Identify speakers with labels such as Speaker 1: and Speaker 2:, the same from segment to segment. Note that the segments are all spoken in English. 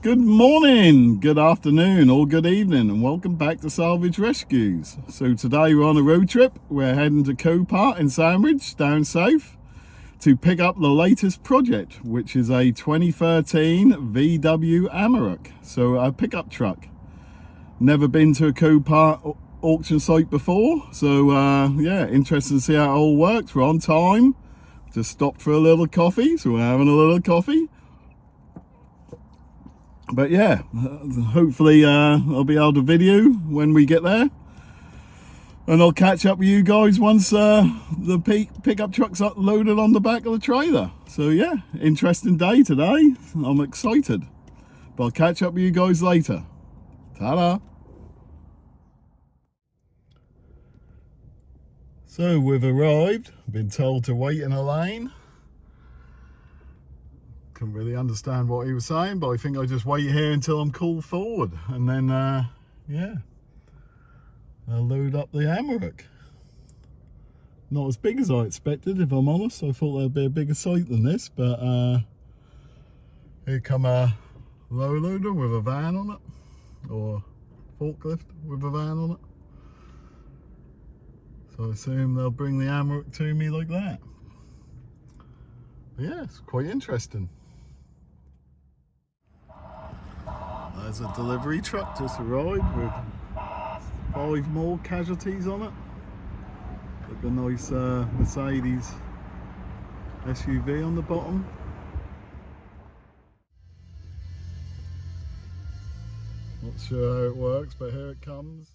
Speaker 1: Good morning, good afternoon, or good evening, and welcome back to Salvage Rescues. So today we're on a road trip. We're heading to Copart in Sandwich, down south, to pick up the latest project, which is a 2013 VW Amarok. So a pickup truck. Never been to a Copart auction site before, so yeah, interested to see how it all works. We're on time. Just stopped for a little coffee, so we're having a little coffee. But yeah, hopefully I'll be able to video when we get there, and I'll catch up with you guys once the pickup truck's loaded on the back of the trailer. So yeah, interesting day today. I'm excited, but I'll catch up with you guys later. Ta-da! So we've arrived. Been told to wait in a lane. Couldn't really understand what he was saying, but I think I just wait here until I'm called forward, and then yeah, I'll load up the Amarok. Not as big as I expected, if I'm honest. I thought there'd be a bigger site than this, but here come a low loader with a van on it, or forklift with a van on it. So I assume they'll bring the Amarok to me like that. But yeah, it's quite interesting. There's a delivery truck just arrived with 5 more casualties on it. Like a nice Mercedes SUV on the bottom. Not sure how it works, but here it comes.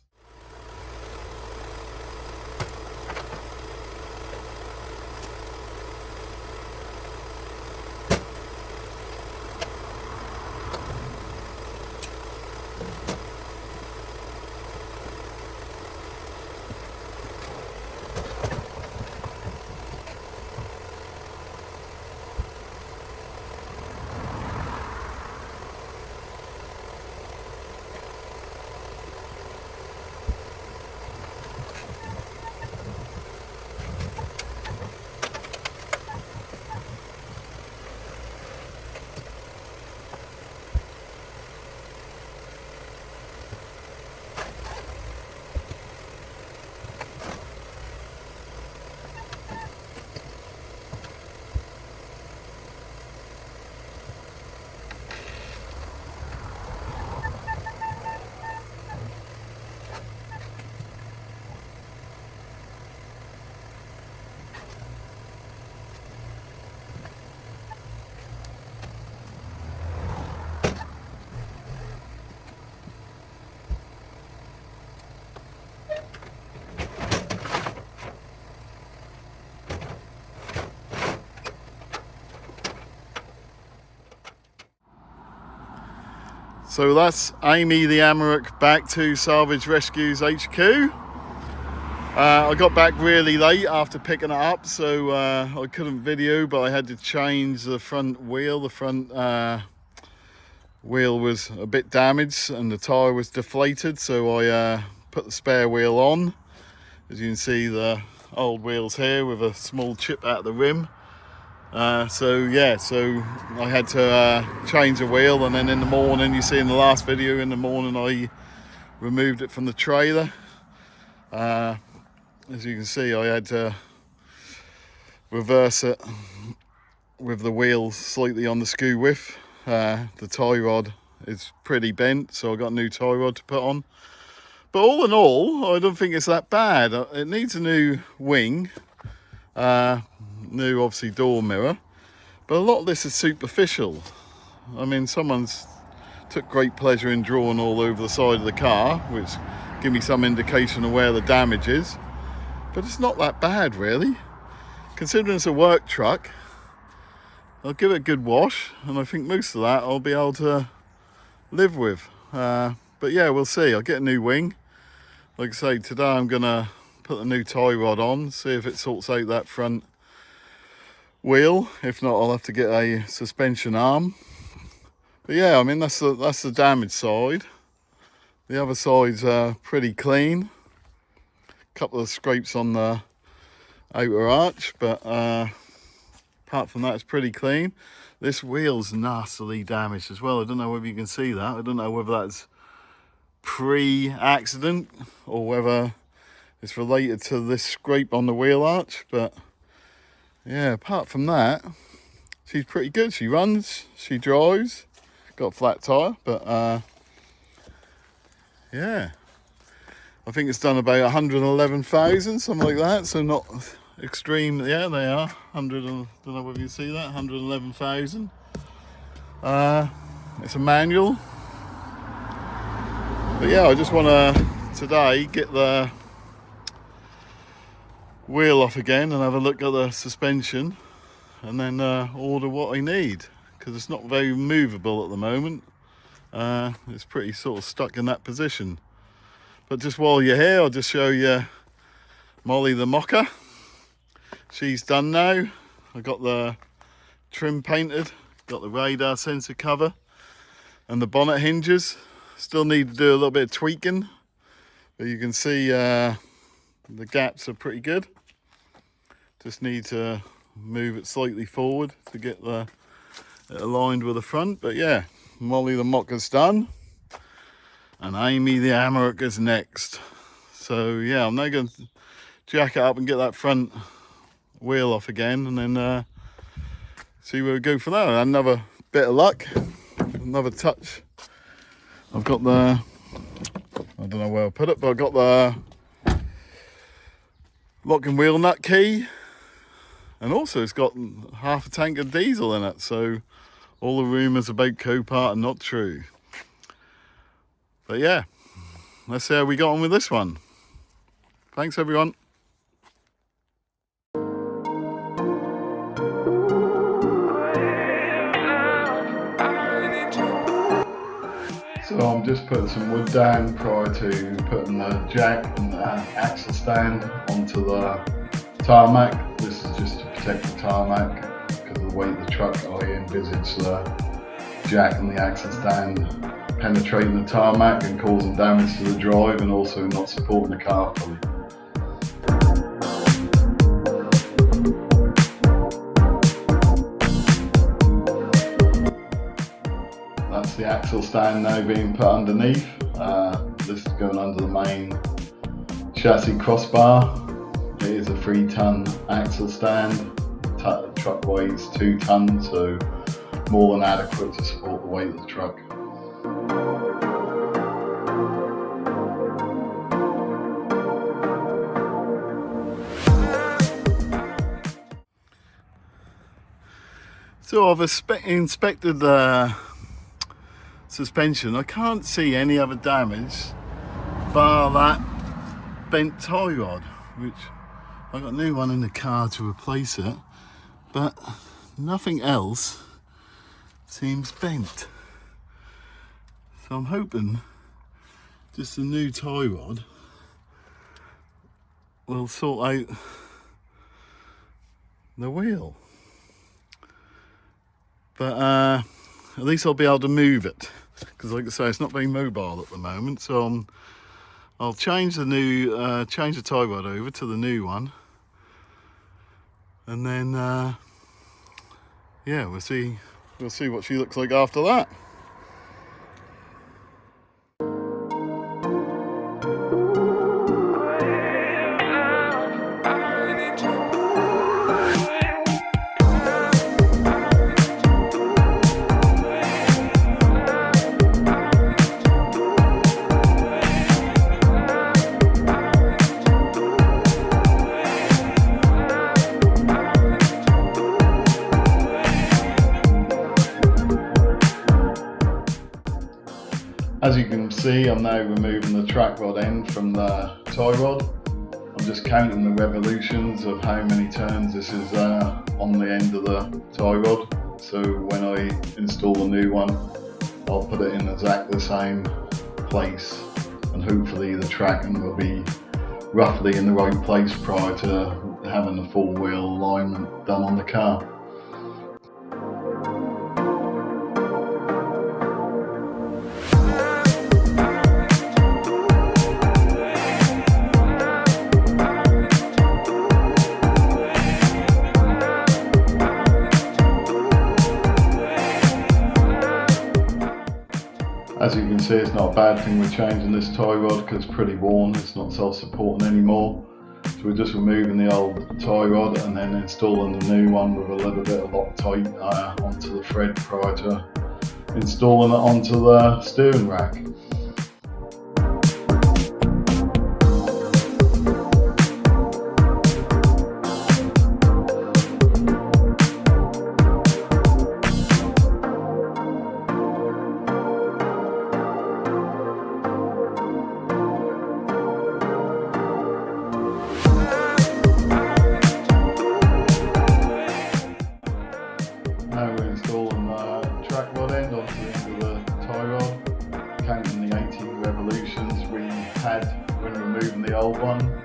Speaker 1: So that's Amy the Amarok back to Salvage Rescues HQ. I got back really late after picking it up, so I couldn't video, but I had to change the front wheel. The front wheel was a bit damaged and the tyre was deflated, so I put the spare wheel on. As you can see, the old wheel's here with a small chip out of the rim. So yeah, so I had to change the wheel, and then in the morning, you see in the last video, in the morning I removed it from the trailer. As you can see, I had to reverse it with the wheel slightly on the skew width. The tie rod is pretty bent, so I got a new tie rod to put on. But all in all, I don't think it's that bad. It needs a new wing. New obviously door mirror, but a lot of this is superficial. I mean, someone's took great pleasure in drawing all over the side of the car, which give me some indication of where the damage is, but it's not that bad really, considering it's a work truck. I'll give it a good wash, and I think most of that I'll be able to live with, but yeah, we'll see. I'll get a new wing. Like I say, today I'm gonna put the new tie rod on, see if it sorts out that front wheel. If not, I'll have to get a suspension arm. But yeah, I mean, that's the damaged side. The other side's pretty clean. A couple of scrapes on the outer arch, but apart from that, it's pretty clean. This wheel's nastily damaged as well. I don't know whether you can see that. I don't know whether that's pre-accident or whether it's related to this scrape on the wheel arch, but yeah, apart from that, she's pretty good. She runs, she drives, got a flat tyre, but yeah, I think it's done about 111,000, something like that, so not extreme. Yeah, they are 100. Don't know whether you see that, 111,000. It's a manual, but yeah, I just want to today get the wheel off again and have a look at the suspension, and then order what I need, because it's not very movable at the moment. It's pretty sort of stuck in that position. But just while you're here, I'll just show you Molly the mocker. She's done now. I got the trim painted, got the radar sensor cover and the bonnet hinges. Still need to do a little bit of tweaking, but you can see the gaps are pretty good. Just need to move it slightly forward to get it aligned with the front. But yeah, Molly the mocker's done, and Amy the Amarok is next. So yeah, I'm now going to jack it up and get that front wheel off again, and then see where we go from there. Another bit of luck, another touch. I've got the, I don't know where I put it, but I've got the lock and wheel nut key, and also it's got half a tank of diesel in it, so all the rumours about Copart are not true. But yeah, let's see how we got on with this one. Thanks everyone. So I'm just putting some wood down prior to putting the jack and the axle stand onto the tarmac. This is just to protect the tarmac because of the weight of the truck. I envisage the jack and the axle stand penetrating the tarmac and causing damage to the drive, and also not supporting the car fully. That's the axle stand now being put underneath. This is going under the main chassis crossbar. It is a 3-ton axle stand. The truck weighs 2 tons, so more than adequate to support the weight of the truck. So I've inspected the suspension. I can't see any other damage bar that bent tie rod, which I got a new one in the car to replace it, but nothing else seems bent. So I'm hoping just the new tie rod will sort out the wheel. But at least I'll be able to move it, because like I say, it's not very mobile at the moment. So I'll change the change the tie rod over to the new one, and then yeah, we'll see what she looks like after that. As you can see, I'm now removing the track rod end from the tie rod. I'm just counting the revolutions of how many turns this is on the end of the tie rod. So when I install the new one, I'll put it in exactly the same place, and hopefully the tracking will be roughly in the right place prior to having the full wheel alignment done on the car. see, it's not a bad thing we're changing this tie rod because it's pretty worn, it's not self-supporting anymore. So we're just removing the old tie rod and then installing the new one with a little bit of Loctite onto the thread prior to installing it onto the steering rack. Now we're installing the track rod end onto the end of the tie rod, counting the 18 revolutions we had when removing the old one.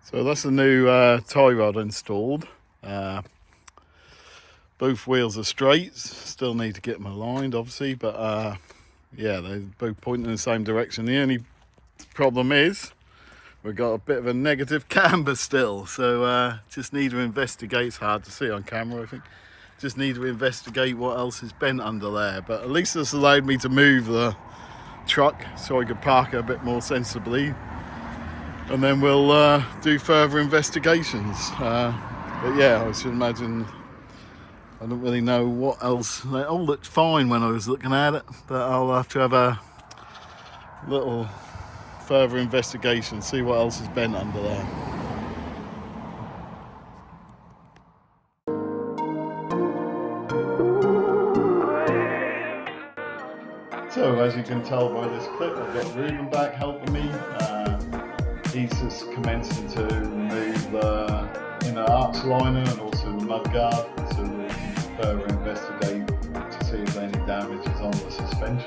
Speaker 1: So that's the new tie rod installed. Both wheels are straight, still need to get them aligned obviously, but yeah, they're both pointing in the same direction. The only problem is we've got a bit of a negative camber still, so just need to investigate. It's hard to see on camera, I think. Just need to investigate what else is bent under there, but at least this allowed me to move the truck so I could park it a bit more sensibly, and then we'll do further investigations. But yeah, I should imagine, I don't really know what else. They all looked fine when I was looking at it, but I'll have to have a little further investigation, see what else is bent under there. So as you can tell by this clip, I've got Ruben back helping me. He's just commencing to remove the inner arch liner and also the mudguard, so we can further investigate to see if any damage is on the suspension.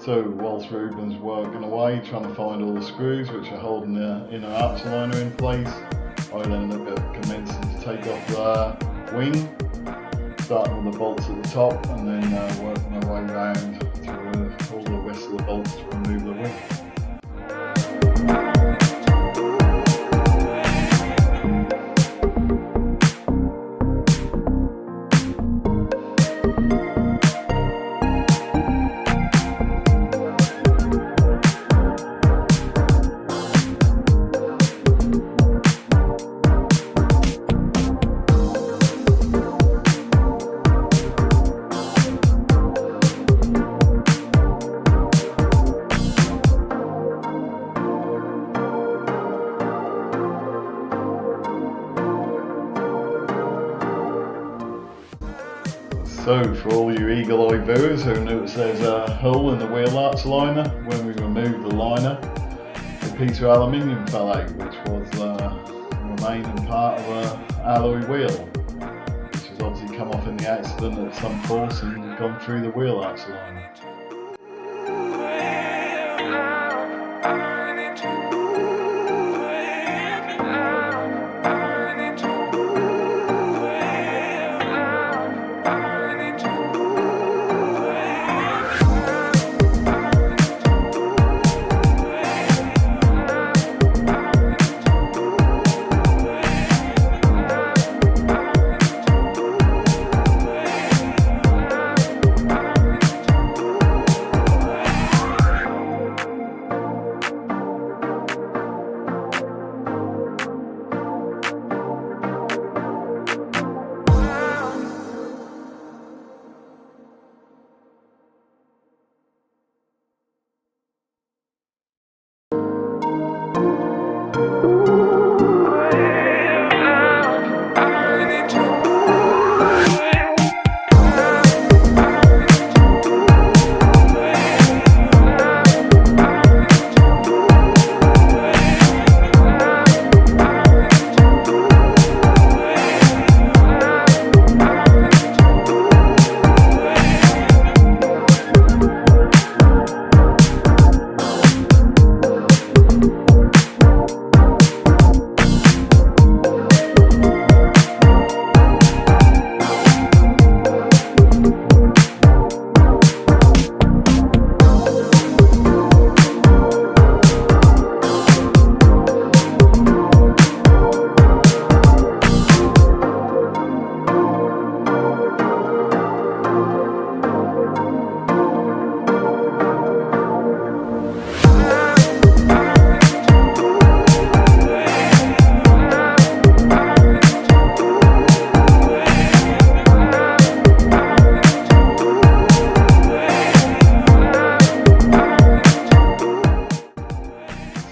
Speaker 1: So whilst Ruben's working away trying to find all the screws which are holding the inner arch liner in place, I then look at commencing to take off the wing, starting with the bolts at the top and then working my way around to all the rest of the bolts to remove the wing. So for all you eagle-eyed viewers who notice there's a hole in the wheel arch liner, when we removed the liner, a piece of aluminium fell out, which was the remaining part of alloy wheel, which has obviously come off in the accident at some force and gone through the wheel arch line.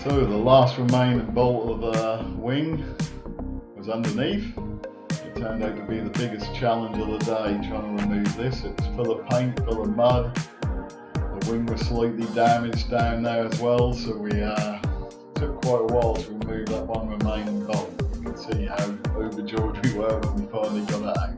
Speaker 1: So the last remaining bolt of the wing was underneath. It turned out to be the biggest challenge of the day, trying to remove this. It was full of paint, full of mud. The wing was slightly damaged down there as well, so we took quite a while to remove that one remaining bolt. You can see how overjoyed we were when we finally got it out.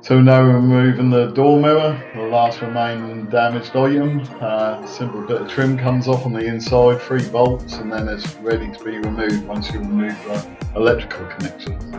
Speaker 1: So now we're removing the door mirror, the last remaining damaged item. Simple bit of trim comes off on the inside, 3 bolts, and then it's ready to be removed once you remove the electrical connections.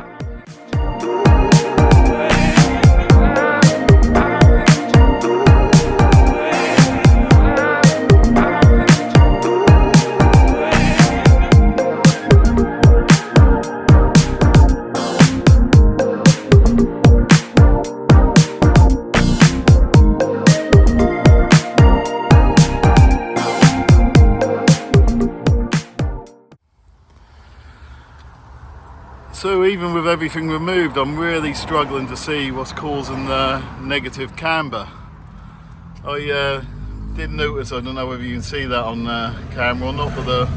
Speaker 1: So even with everything removed, I'm really struggling to see what's causing the negative camber. I did notice, I don't know whether you can see that on camera or not, but the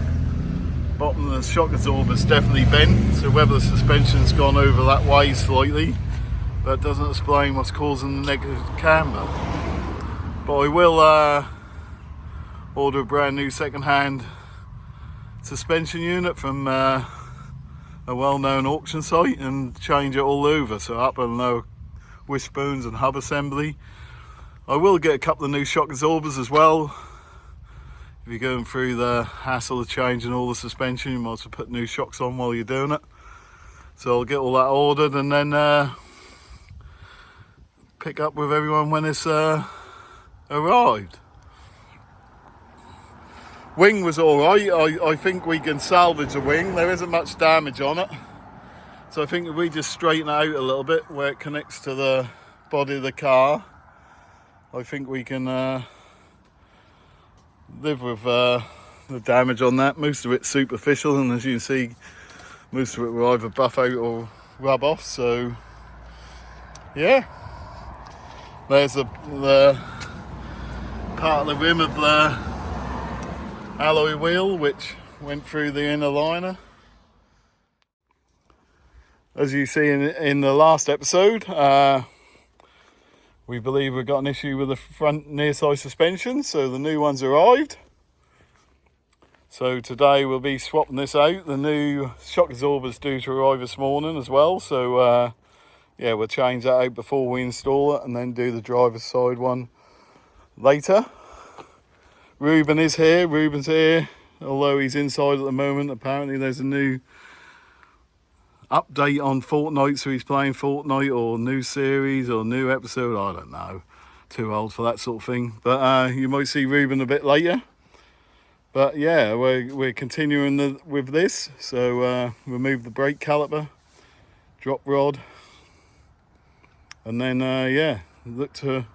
Speaker 1: bottom of the shock absorber is definitely bent. So whether the suspension's gone over that way slightly, that doesn't explain what's causing the negative camber. But I will order a brand new second-hand suspension unit from a well-known auction site and change it all over, so up and lower wishbones and hub assembly. I will get a couple of new shock absorbers as well. If you're going through the hassle of changing all the suspension, you might as well put new shocks on while you're doing it. So I'll get all that ordered and then pick up with everyone when it's arrived. Wing was alright. I think we can salvage the wing. There isn't much damage on it. So I think if we just straighten it out a little bit where it connects to the body of the car, I think we can live with the damage on that. Most of it's superficial, and as you can see, most of it will either buff out or rub off. So yeah, there's the part of the rim of the alloy wheel which went through the inner liner. As you see in the last episode, we believe we've got an issue with the front near side suspension, so the new one's arrived. So today we'll be swapping this out. The new shock absorber's due to arrive this morning as well, so yeah, we'll change that out before we install it and then do the driver's side one later. Ruben's here, although he's inside at the moment. Apparently there's a new update on Fortnite, so he's playing Fortnite or new series or new episode, I don't know, too old for that sort of thing, but you might see Ruben a bit later. But yeah, we're continuing with this. So remove the brake caliper, drop rod, and then yeah, look to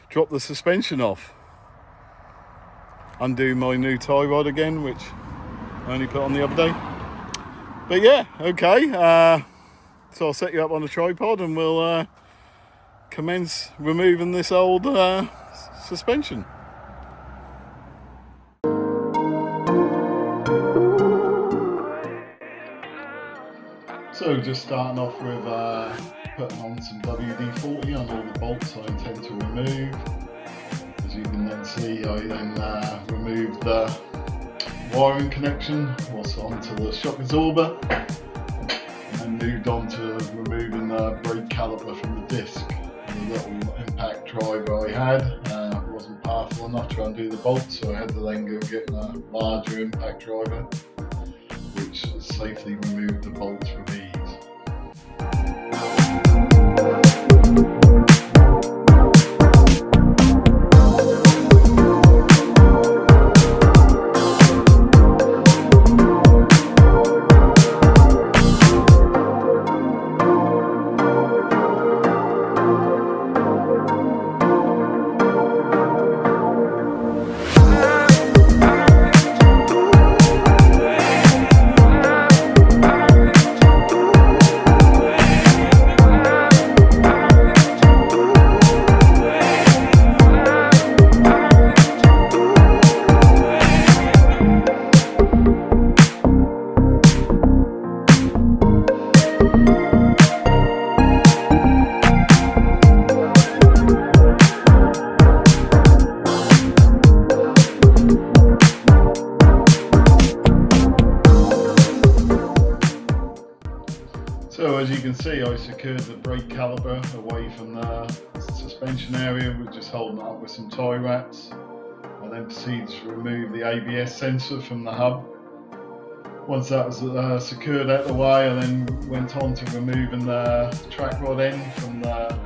Speaker 1: drop the suspension off, undo my new tie rod again, which I only put on the other day. But yeah, okay, so I'll set you up on a tripod and we'll commence removing this old suspension. So just starting off with putting on some WD-40 on all the bolts I intend to remove. As you can then see, I then removed the wiring connection what's onto the shock absorber, and then moved on to removing the brake caliper from the disc. The little impact driver I had wasn't powerful enough to undo the bolts, so I had to then go get a larger impact driver which safely removed the bolts with ease. So as you can see, I secured the brake caliper away from the suspension area. We're just holding it up with some tie wraps. I then proceeded to remove the ABS sensor from the hub. Once that was secured out the way, I then went on to removing the track rod end from the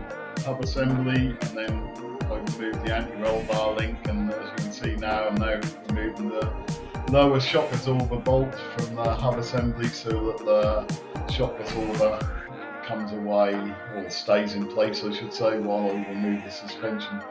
Speaker 1: hub assembly, and then I removed the anti-roll bar link, and as you can see now, I'm now removing the lower shock absorber bolt from the hub assembly so that the shock absorber comes away, or stays in place I should say, while I remove the suspension.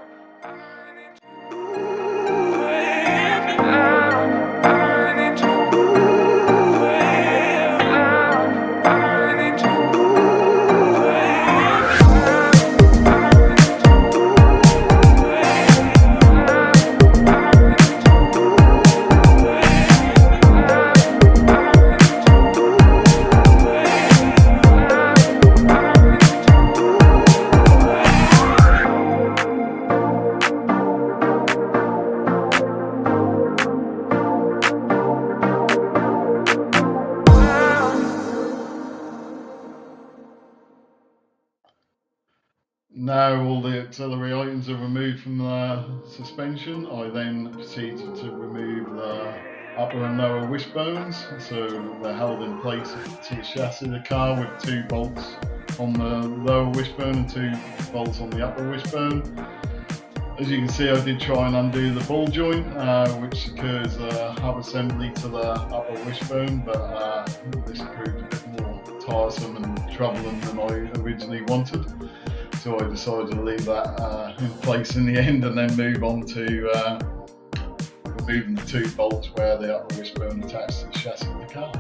Speaker 1: Now all the auxiliary items are removed from the suspension, I then proceeded to remove the upper and lower wishbones, so they're held in place to the chassis of the car with 2 bolts on the lower wishbone and 2 bolts on the upper wishbone. As you can see, I did try and undo the ball joint, which secures the hub assembly to the upper wishbone, but this proved a bit more tiresome and troubling than I originally wanted. So I decided to leave that in place in the end and then move on to removing the 2 bolts where the upper wishbone attached to the chassis of the car.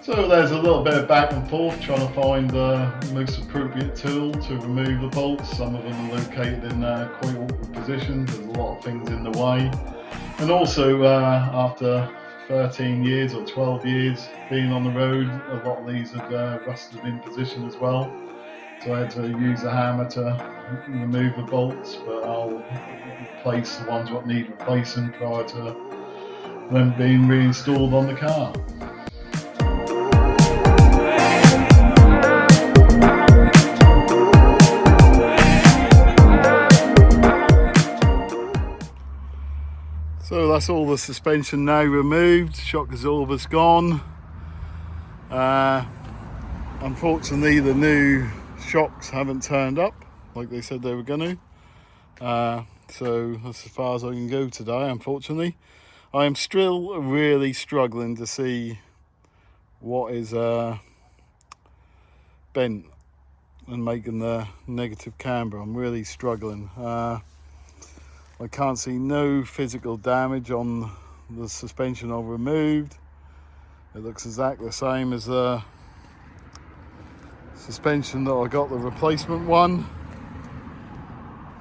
Speaker 1: So there's a little bit of back and forth trying to find the most appropriate tool to remove the bolts. Some of them are located in quite awkward positions, there's a lot of things in the way. And also after 13 years or 12 years being on the road, a lot of these have rusted in position as well. So I had to use a hammer to remove the bolts, but I'll replace the ones that need replacing prior to them being reinstalled on the car. So that's all the suspension now removed, shock absorber's gone. Unfortunately the new shocks haven't turned up like they said they were going to. So that's as far as I can go today, unfortunately. I am still really struggling to see what is bent and making the negative camber. I'm really struggling. I can't see no physical damage on the suspension I've removed. It looks exactly the same as the suspension that I got the replacement one.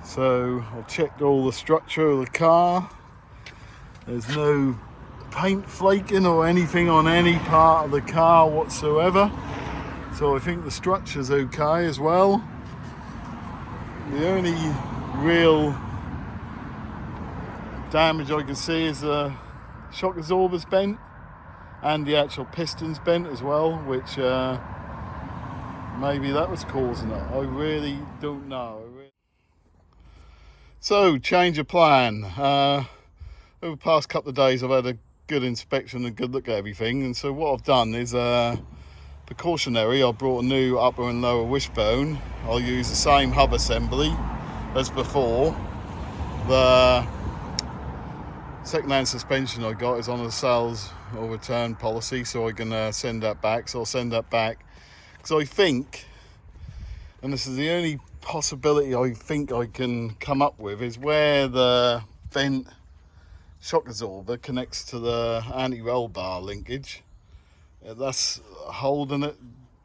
Speaker 1: So I've checked all the structure of the car. There's no paint flaking or anything on any part of the car whatsoever. So I think the structure's okay as well. The only real damage I can see is the shock absorber's bent and the actual piston's bent as well, which maybe that was causing it. I really don't know. So, change of plan. Over the past couple of days I've had a good inspection and a good look at everything, and so what I've done is precautionary. I brought a new upper and lower wishbone. I'll use the same hub assembly as before. The second-hand suspension I got is on a sales or return policy, so I can send that back. So I'll send that back because I think, and this is the only possibility I think I can come up with, is where the vent shock absorber connects to the anti-roll bar linkage. That's holding it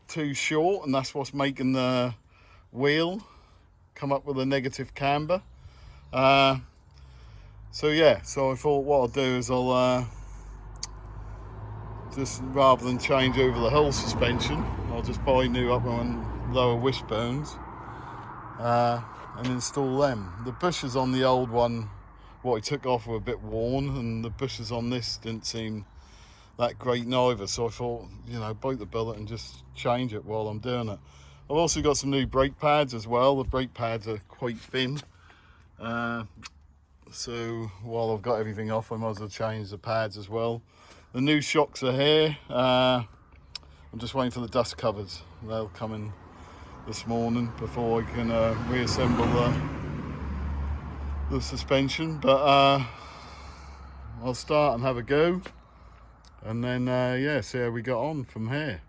Speaker 1: too short, and that's what's making the wheel come up with a negative camber. So yeah, so I thought what I'll do is I'll just, rather than change over the whole suspension, I'll just buy new upper and lower wishbones and install them. The bushes on the old one, what I took off, were a bit worn, and the bushes on this didn't seem that great neither, so I thought, you know, bite the bullet and just change it while I'm doing it. I've also got some new brake pads as well. The brake pads are quite thin, so while I've got everything off, I might as well change the pads as well. The new shocks are here. I'm just waiting for the dust covers. They'll come in this morning before I can reassemble the suspension, but I'll start and have a go, and then yeah, see how we got on from here.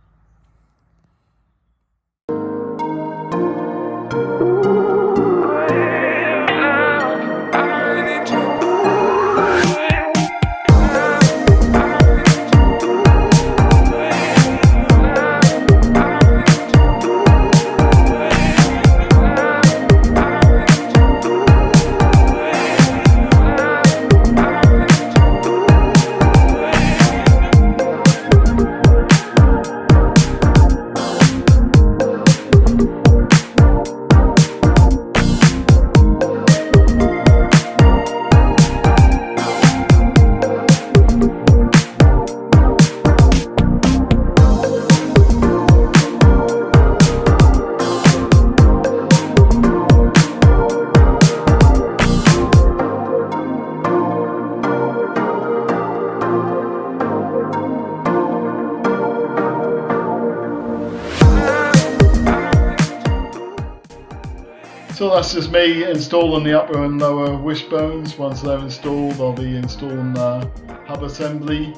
Speaker 1: So that's just me installing the upper and lower wishbones. Once they're installed, I'll be installing the hub assembly.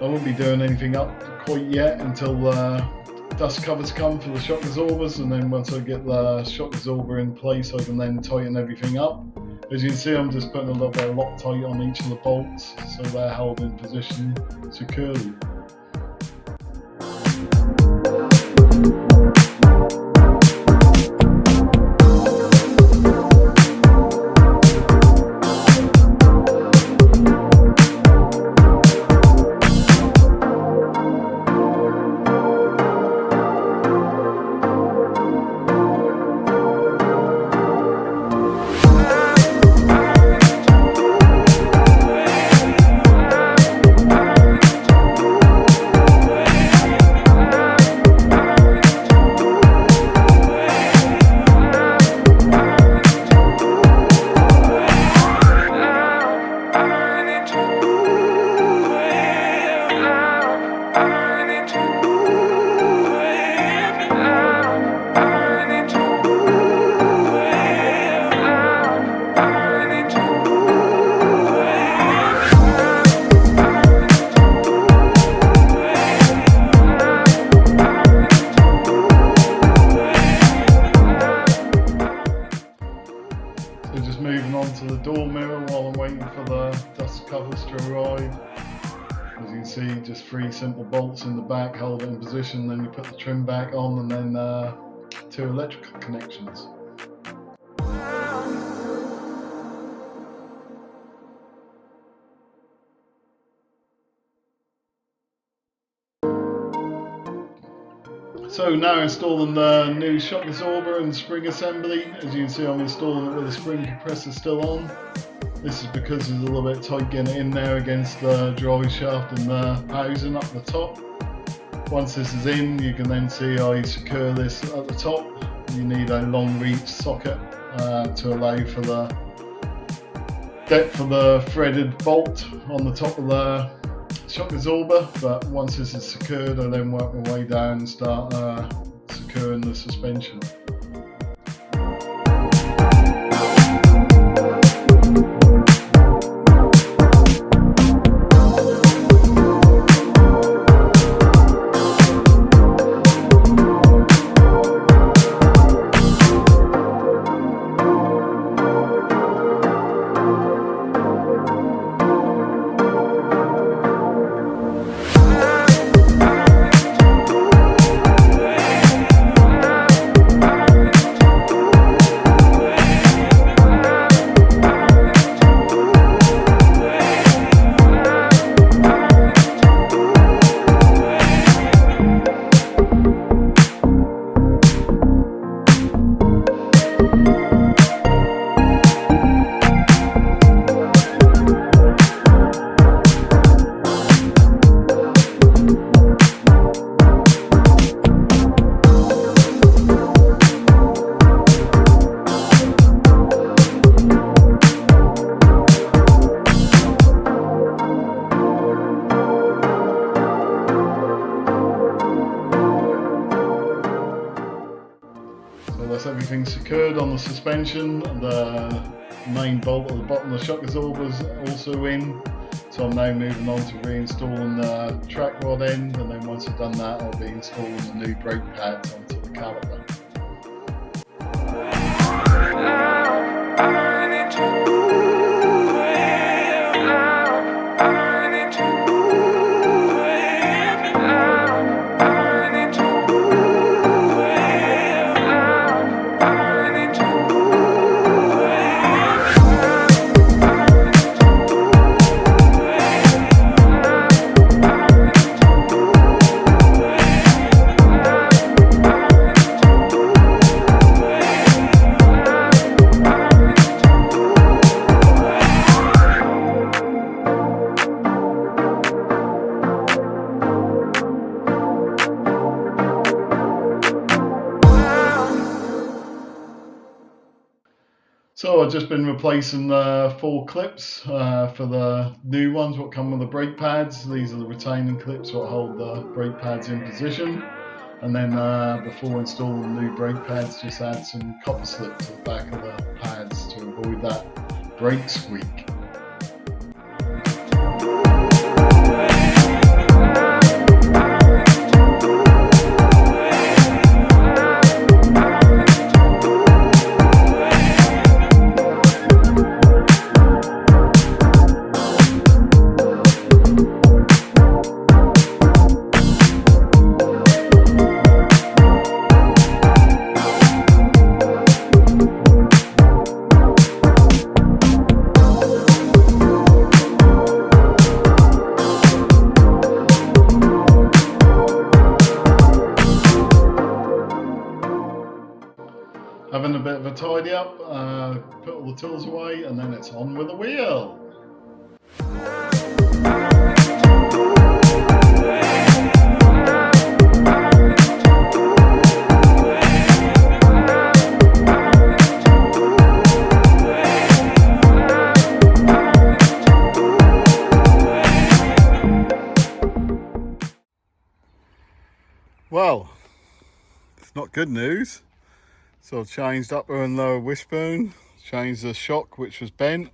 Speaker 1: I won't be doing anything up quite yet until dust covers come for the shock absorbers, and then once I get the shock absorber in place, I can then tighten everything up. As you can see, I'm just putting a little bit of Loctite on each of the bolts so they're held in position securely. So just moving on to the door mirror while I'm waiting for the dust covers to arrive. As you can see, just 3 simple bolts in the back hold it in position, then you put the trim back on, and then 2 electrical connections. So now installing the new shock absorber and spring assembly. As you can see, I'm installing it with the spring compressor still on. This is because it's a little bit tight getting it in there against the drive shaft and the housing up the top. Once this is in, you can then see I secure this at the top. You need a long reach socket to allow for the depth of the threaded bolt on the top of the shock absorber, but once this is secured, I then work my way down and start securing the suspension. everything's secured on the suspension. The main bolt at the bottom of the shock absorber is also in. So I'm now moving on to reinstalling the track rod end, and then once I've done that, I'll be installing the new brake pads onto the caliper. So I've just been replacing the 4 clips for the new ones what come with the brake pads. These are the retaining clips what hold the brake pads in position. And then before installing the new brake pads, just add some copper slip to the back of the pads to avoid that brake squeak. Having a bit of a tidy up, put all the tools away, and then it's on with the wheel. Well, it's not good news. So I've changed upper and lower wishbone, changed the shock which was bent,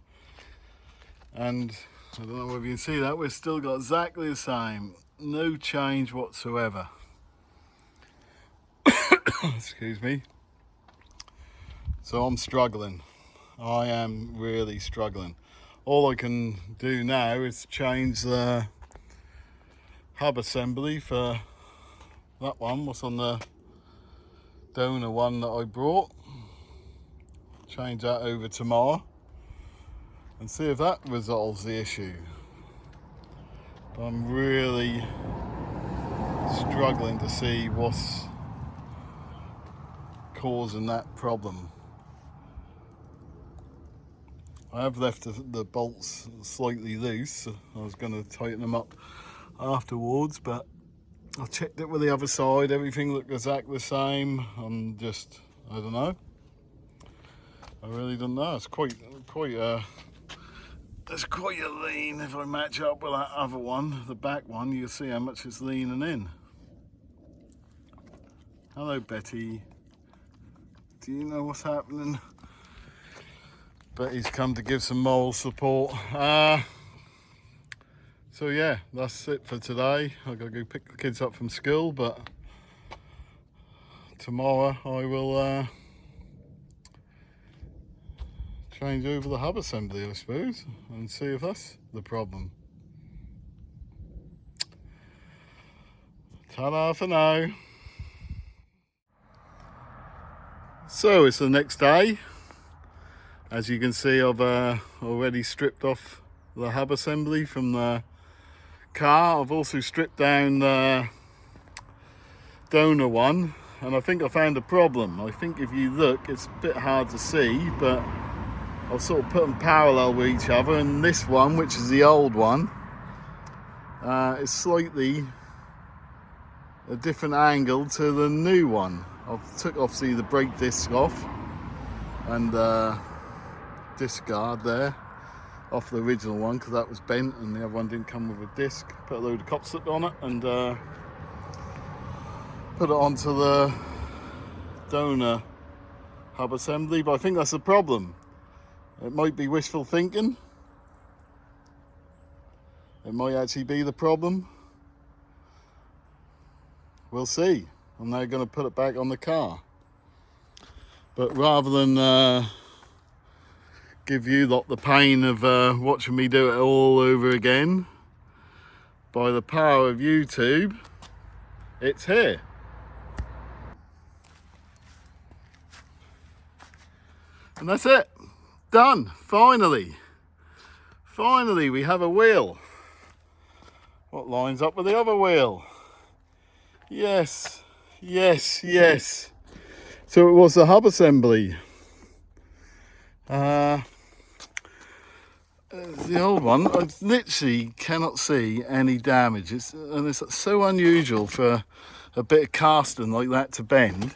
Speaker 1: and I don't know whether you can see that, we've still got exactly the same, no change whatsoever. Excuse me. So I'm struggling, I am really struggling. All I can do now is change the hub assembly for that one, what's on the donor one that I brought, change that over tomorrow and see if that resolves the issue. But I'm really struggling to see what's causing that problem. I have left the bolts slightly loose. I was going to tighten them up afterwards, but I checked it with the other side, everything looked exactly the same. I don't know. I really don't know. It's quite there's quite a lean. If I match up with that other one, the back one, you'll see how much it's leaning in. Hello Betty. Do you know what's happening? Betty's come to give some moral support. So yeah, that's it for today. I've got to go pick the kids up from school, but tomorrow I will change over the hub assembly, I suppose, and see if that's the problem. Ta-da for now. So it's the next day. As you can see, I've already stripped off the hub assembly from the car. I've also stripped down the donor one, and I think I found a problem. I think if you look, it's a bit hard to see, but I'll sort of put them parallel with each other, and this one, which is the old one, is slightly a different angle to the new one. I've took obviously the brake disc off and disc guard there off the original one because that was bent and the other one didn't come with a disc. Put a load of cop slip on it and put it onto the donor hub assembly, but I think that's the problem. It might be wishful thinking. It might actually be the problem. We'll see. I'm now going to put it back on the car. But rather than give you lot the pain of watching me do it all over again, by the power of YouTube, it's here. And that's it. Done. Finally. Finally, we have a wheel. What lines up with the other wheel? Yes. Yes, yes. So it was the hub assembly. The old one, I literally cannot see any damage. It's so unusual for a bit of casting like that to bend.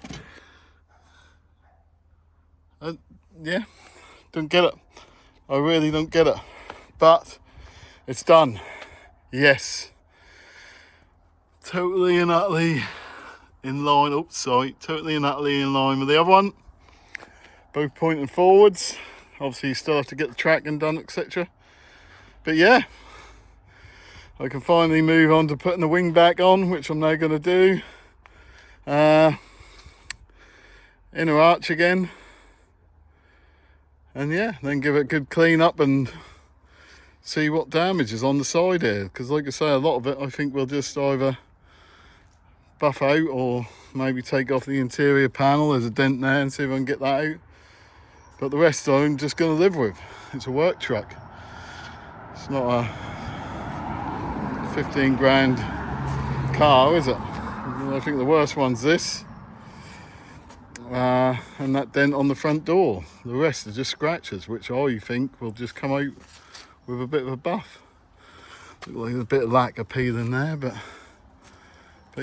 Speaker 1: Yeah, don't get it. I really don't get it. But it's done. Yes. Totally and utterly in line. Oops, sorry. Totally and utterly in line with the other one. Both pointing forwards. Obviously you still have to get the tracking done, etc. But yeah, I can finally move on to putting the wing back on, which I'm now going to do. Inner arch again. And yeah, then give it a good clean up and see what damage is on the side here. Because like I say, a lot of it I think we'll just either buff out or maybe take off the interior panel. There's a dent there, and see if I can get that out. But the rest I'm just going to live with. It's a work truck. It's not a 15 grand car, is it? I think the worst one's this. And that dent on the front door. The rest are just scratches, which I think will just come out with a bit of a buff. Look like there's a bit of lack of peeling there, but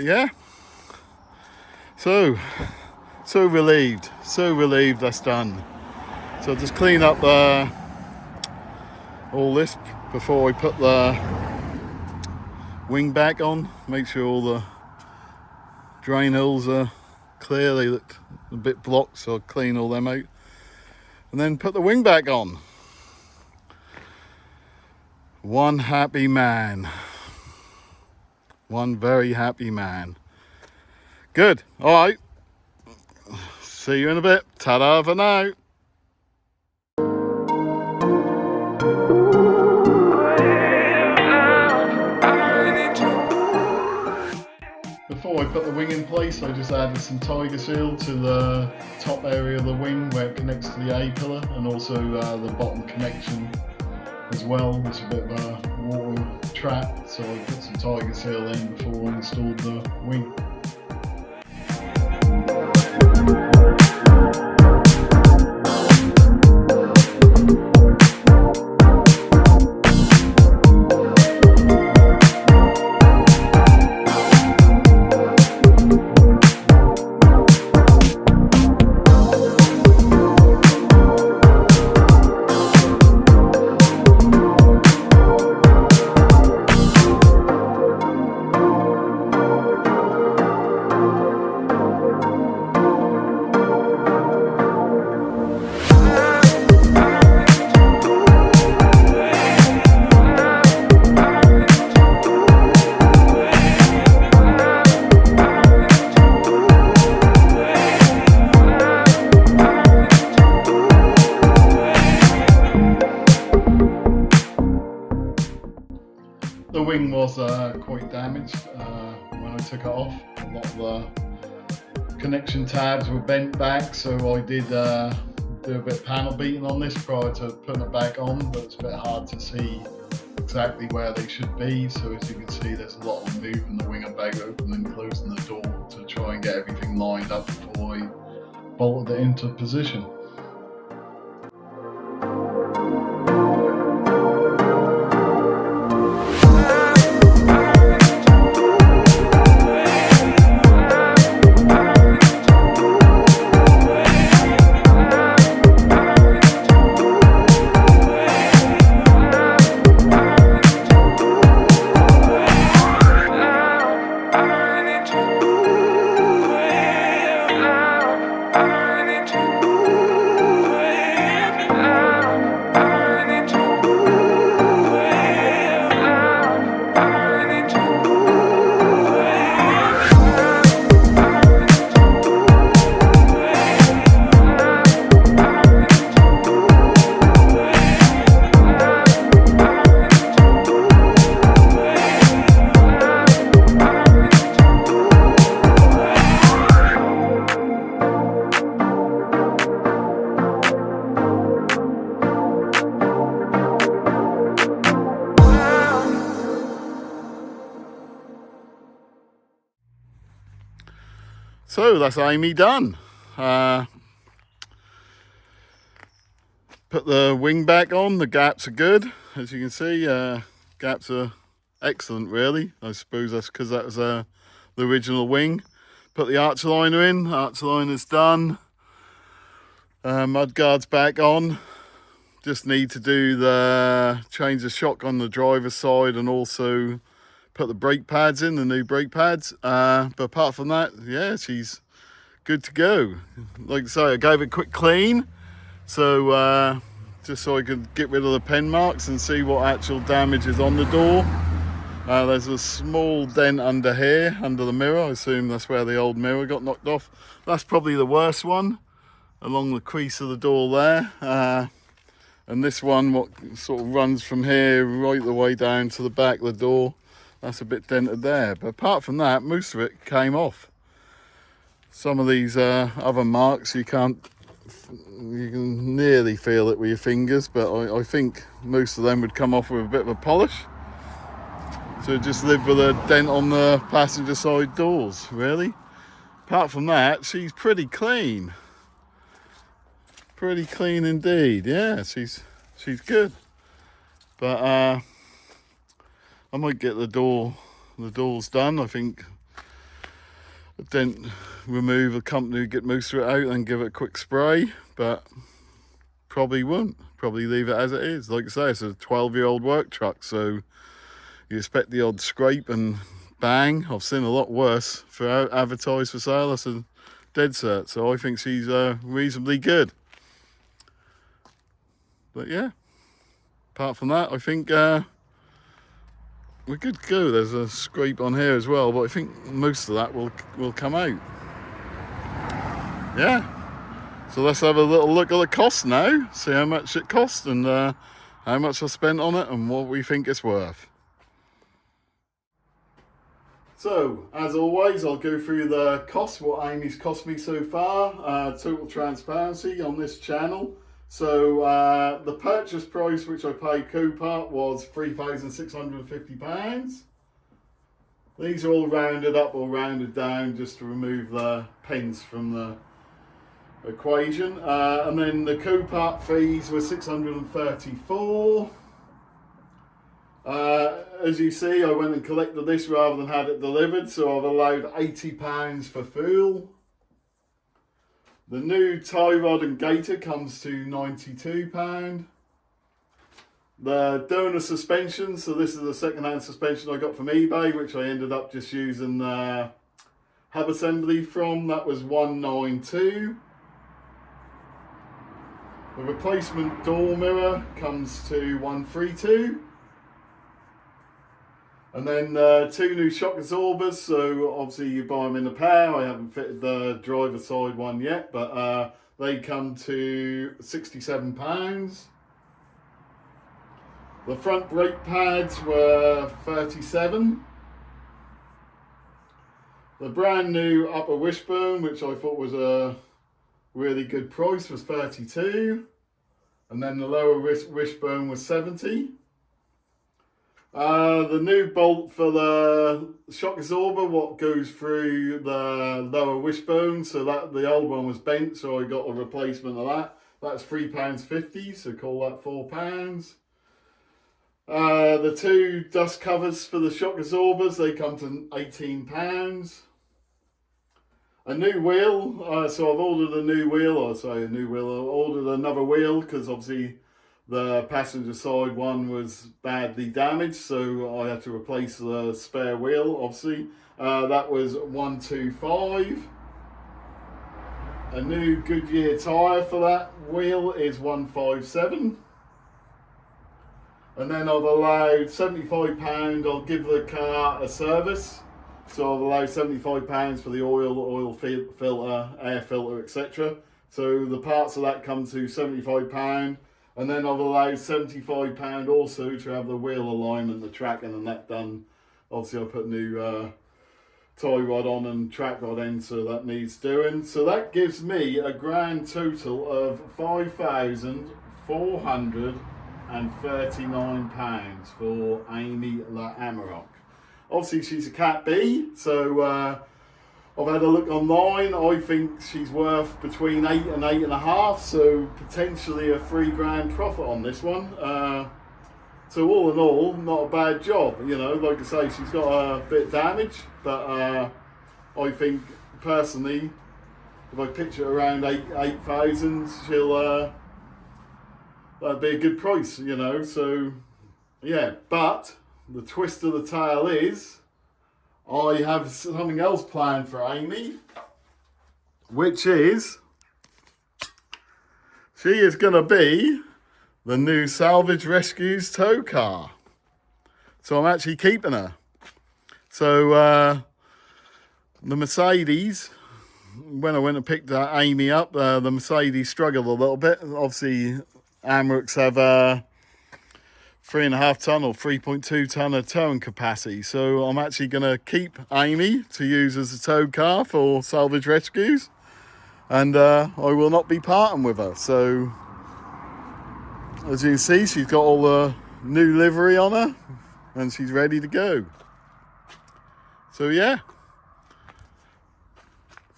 Speaker 1: yeah. So relieved that's done. So I'll just clean up all this before I put the wing back on. Make sure all the drain holes are clear. They look a bit blocked, so I'll clean all them out. And then put the wing back on. One happy man. One very happy man. Good. All right. See you in a bit. Ta-da for now. Before I put the wing in place, I just added some tiger seal to the top area of the wing where it connects to the A-pillar, and also the bottom connection as well. It's a bit of a water trap, so I put some tiger seal in before I installed the wing. The wing was quite damaged when I took it off. A lot of the connection tabs were bent back, so I did do a bit of panel beating on this prior to putting it back on, but it's a bit hard to see exactly where they should be. So as you can see, there's a lot of moving the wing about, opening and closing the door to try and get everything lined up before I bolted it into position.
Speaker 2: I need to
Speaker 1: So that's Amy done. Put the wing back on. The gaps are good, as you can see. Gaps are excellent, really. I suppose that's because that was the original wing. Put the arch liner in. Arch liner's done. Mud guards back on. Just need to do change the shock on the driver's side and also put the brake pads in, the new brake pads. But apart from that, yeah, she's good to go. Like I say, I gave it a quick clean. So just so I could get rid of the pen marks and see what actual damage is on the door. There's a small dent under here, under the mirror. I assume that's where the old mirror got knocked off. That's probably the worst one, along the crease of the door there. And this one, what sort of runs from here right the way down to the back of the door, that's a bit dented there. But apart from that, most of it came off. Some of these other marks you can nearly feel it with your fingers, but I think most of them would come off with a bit of a polish. So just live with a dent on the passenger side doors, really. Apart from that, she's pretty clean. Pretty clean indeed. Yeah, she's good. But I might get the doors done. I think a dent remove, a company would get most of it out and give it a quick spray, but probably won't. Probably leave it as it is. Like I say, it's a 12-year-old work truck, so you expect the odd scrape and bang. I've seen a lot worse for advertised for sale. That's a dead cert. So I think she's reasonably good. But yeah, apart from that, I think we're good to go. There's a scrape on here as well, but I think most of that will come out. Yeah. So let's have a little look at the cost now. See how much it cost and how much I spent on it and what we think it's worth. So, as always, I'll go through the cost, what Amy's cost me so far, total transparency on this channel. So, the purchase price which I paid Copart was £3,650. These are all rounded up or rounded down just to remove the pence from the equation. And then the Copart fees were £634. As you see, I went and collected this rather than had it delivered, so I've allowed £80 for fuel. The new tie rod and gaiter comes to £92. The donor suspension, so this is a second-hand suspension I got from eBay, which I ended up just using hub assembly from. That was £192. The replacement door mirror comes to £132. And then 2 new shock absorbers, so obviously you buy them in a pair. I haven't fitted the driver side one yet, but they come to £67. The front brake pads were £37. The brand new upper wishbone, which I thought was a really good price, was £32. And then the lower wishbone was £70. The new bolt for the shock absorber, what goes through the lower wishbone, so that the old one was bent, so I got a replacement of that. That's £3.50, so call that £4. The 2 dust covers for the shock absorbers, they come to £18. A new wheel, so I've ordered a new wheel, or sorry, a new wheel, I ordered another wheel because obviously the passenger side one was badly damaged, so I had to replace the spare wheel, obviously. That was £125. A new Goodyear tyre for that wheel is £157. And then I've allowed £75, I'll give the car a service. So I've allowed £75 for the oil filter, air filter, etc. So the parts of that come to £75. And then I've allowed £75 also to have the wheel alignment, the tracking and that done. Obviously I put new tie rod on and track rod in, so that needs doing. So that gives me a grand total of £5,439 for Amy La Amarok. Obviously she's a Cat B, so I've had a look online. I think she's worth between 8 and 8.5, so potentially a £3 profit on this one. So all in all, not a bad job. You know, like I say, she's got a bit of damage, but I think personally, if I pitch it around 8,000, she'll that'd be a good price. You know, so yeah. But the twist of the tale is, I have something else planned for Amy, which is she is going to be the new Salvage Rescues tow car. So I'm actually keeping her. So the Mercedes, when I went and picked Amy up, the Mercedes struggled a little bit. Obviously, Amaroks have 3.5 ton or 3.2 ton of towing capacity. So I'm actually going to keep Amy to use as a tow car for Salvage Rescues. And I will not be parting with her. So as you can see, she's got all the new livery on her and she's ready to go. So yeah.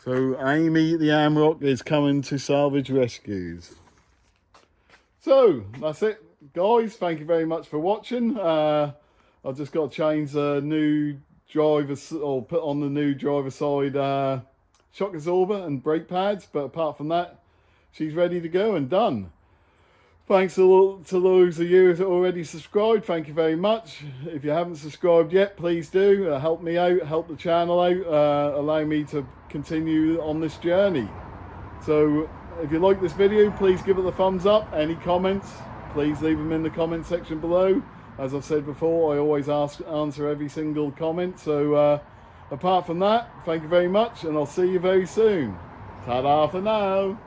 Speaker 1: So Amy the Amarok is coming to Salvage Rescues. So that's it, guys. Thank you very much for watching. I've just got to change the new driver, or put on the new driver side shock absorber and brake pads, but apart from that, she's ready to go and done. Thanks to those of you that already subscribed. Thank you very much. If you haven't subscribed yet, please do. Help me out, help the channel out, allow me to continue on this journey. So if you like this video, please give it a thumbs up. Any comments, please leave them in the comment section below. As I've said before, I always answer every single comment. So apart from that, thank you very much, and I'll see you very soon. Ta-da for now.